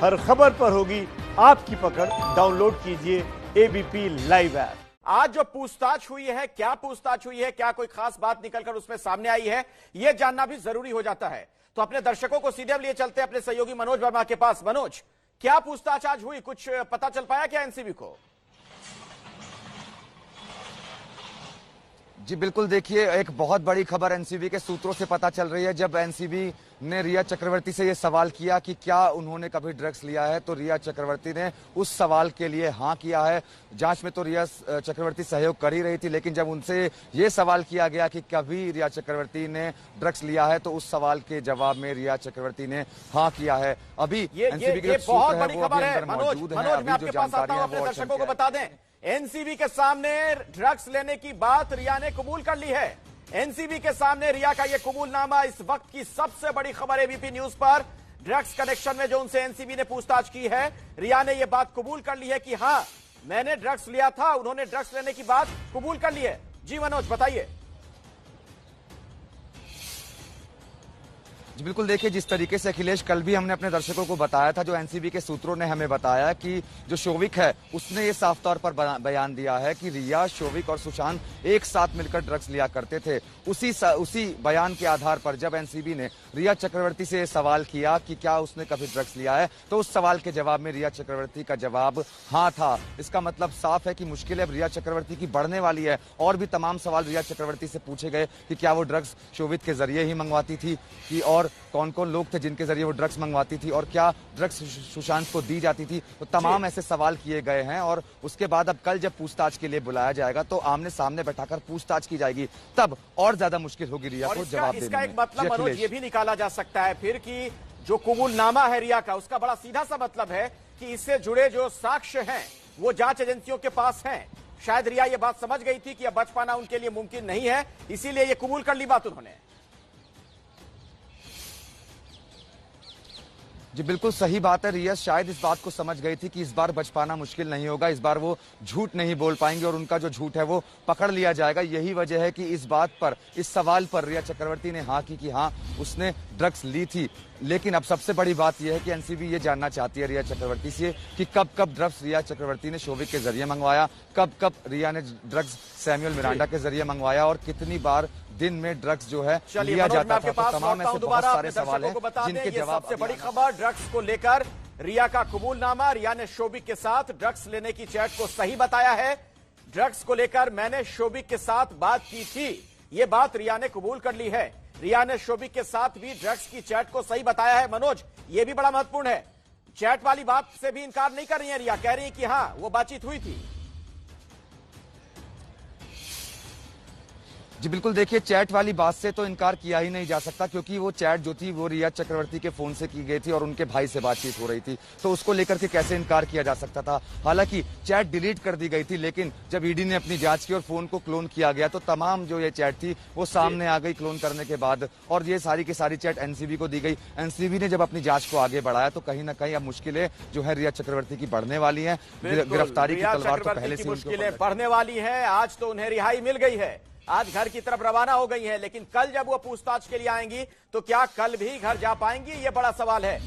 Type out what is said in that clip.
हर खबर पर होगी आपकी पकड़। डाउनलोड कीजिए एबीपी लाइव ऐप। आज जो पूछताछ हुई है, क्या पूछताछ हुई है, क्या कोई खास बात निकलकर उसमें सामने आई है, यह जानना भी जरूरी हो जाता है। तो अपने दर्शकों को सीधे लिए चलते हैं अपने सहयोगी मनोज वर्मा के पास। मनोज, क्या पूछताछ आज हुई, कुछ पता चल पाया क्या एनसीबी को? जी बिल्कुल, देखिए एक बहुत बड़ी खबर एनसीबी के सूत्रों से पता चल रही है। जब एनसीबी ने रिया चक्रवर्ती से यह सवाल किया कि क्या उन्होंने कभी ड्रग्स लिया है, तो रिया चक्रवर्ती ने उस सवाल के लिए हाँ किया है। जांच में तो रिया चक्रवर्ती सहयोग कर ही रही थी, लेकिन जब उनसे ये सवाल किया गया कि कभी रिया चक्रवर्ती ने ड्रग्स लिया है, तो उस सवाल के जवाब में रिया चक्रवर्ती ने हाँ किया है। अभी एनसीबी के बहुत बड़ी खबर है मनोज, मैं आपके पास आता हूं, अपने दर्शकों को बता दें, एनसीबी के सामने ड्रग्स लेने की बात रिया ने कबूल कर ली है। एनसीबी के सामने रिया का यह कबूलनामा इस वक्त की सबसे बड़ी खबर एबीपी न्यूज पर। ड्रग्स कनेक्शन में जो उनसे एनसीबी ने पूछताछ की है, रिया ने यह बात कबूल कर ली है कि हां मैंने ड्रग्स लिया था। उन्होंने ड्रग्स लेने की बात कबूल कर ली है। जी मनोज, बताइए। जी बिल्कुल, देखिए जिस तरीके से अखिलेश कल भी हमने अपने दर्शकों को बताया था, जो एनसीबी के सूत्रों ने हमें बताया कि जो शोविक है उसने ये साफ तौर पर बयान दिया है कि रिया, शोविक और सुशांत एक साथ मिलकर ड्रग्स लिया करते थे। उसी बयान के आधार पर जब एनसीबी ने रिया चक्रवर्ती से सवाल किया कि क्या उसने कभी ड्रग्स लिया है, तो उस सवाल के जवाब में रिया चक्रवर्ती का जवाब हाँ था। इसका मतलब साफ है कि मुश्किल अब रिया चक्रवर्ती की बढ़ने वाली है। और भी तमाम सवाल रिया चक्रवर्ती से पूछे गए कि क्या वो ड्रग्स शोविक के जरिए ही मंगवाती थी, कि और कौन कौन लोग थे जिनके जरिए वो ड्रग्स मंगवाती थी, और क्या ड्रग्स सुशांत को दी जाती थी। तो तमाम ऐसे सवाल किए गए हैं। और उसके बाद अब कल जब पूछताछ के लिए बुलाया जाएगा, तो आमने सामने बैठाकर पूछताछ की जाएगी, तब और ज्यादा मुश्किल होगी रिया को जवाब देने में। इसका एक मतलब मनोज ये भी निकाला जा सकता है फिर कि जो कबूलनामा है रिया का, उसका बड़ा सीधा सा मतलब है कि इससे जुड़े जो साक्ष्य हैं वो जांच एजेंसियों के पास हैं। शायद रिया ये बात समझ गई थी कि अब बच पाना उनके लिए मुमकिन नहीं है, इसीलिए ये कबूल कर ली बात उन्होंने। जी बिल्कुल सही बात है। रिया शायद इस बात को समझ गई थी कि इस बार बच पाना मुश्किल नहीं होगा, इस बार वो झूठ नहीं बोल पाएंगे और उनका जो झूठ है वो पकड़ लिया जाएगा। यही वजह है कि इस बात पर, इस सवाल पर रिया चक्रवर्ती ने हाँ की कि हाँ उसने ड्रग्स ली थी। लेकिन अब सबसे बड़ी बात यह है कि एनसीबी ये जानना चाहती है रिया चक्रवर्ती से कि कब कब ड्रग्स रिया चक्रवर्ती ने शोविक के जरिए मंगवाया, कब कब रिया ने ड्रग्स सैमुअल मिरांडा के जरिए मंगवाया, और कितनी बार दिन में ड्रग्स जो है लिया जाता था। तो तमाम ऐसे बहुत सारे सवाल हैं जिनके जवाब। सबसे बड़ी खबर ड्रग्स को लेकर रिया का कबूलनामा। रिया ने शोविक के साथ ड्रग्स लेने की चैट को सही बताया है। ड्रग्स को लेकर मैंने शोविक के साथ बात की थी, ये बात रिया ने कबूल कर ली है। रिया ने शोविक के साथ भी ड्रग्स की चैट को सही बताया है। मनोज, ये भी बड़ा महत्वपूर्ण है, चैट वाली बात से भी इनकार नहीं कर रही है रिया, कह रही है कि हाँ वो बातचीत हुई थी। जी बिल्कुल, देखिए चैट वाली बात से तो इनकार किया ही नहीं जा सकता, क्योंकि वो चैट जो थी वो रिया चक्रवर्ती के फोन से की गई थी और उनके भाई से बातचीत हो रही थी, तो उसको लेकर के कैसे इनकार किया जा सकता था। हालांकि चैट डिलीट कर दी गई थी, लेकिन जब ईडी ने अपनी जांच की और फोन को क्लोन किया गया, तो तमाम जो ये चैट थी वो सामने आ गई क्लोन करने के बाद, और ये सारी की सारी चैट एनसीबी को दी गई। एनसीबी ने जब अपनी जांच को आगे बढ़ाया, तो कहीं ना कहीं अब मुश्किलें जो है रिया चक्रवर्ती की बढ़ने वाली है। गिरफ्तारी की तलवार तो पहले से मुश्किलें बढ़ने वाली है। आज तो उन्हें रिहाई मिल गई है, आज घर की तरफ रवाना हो गई है, लेकिन कल जब वो पूछताछ के लिए आएंगी तो क्या कल भी घर जा पाएंगी, ये बड़ा सवाल है।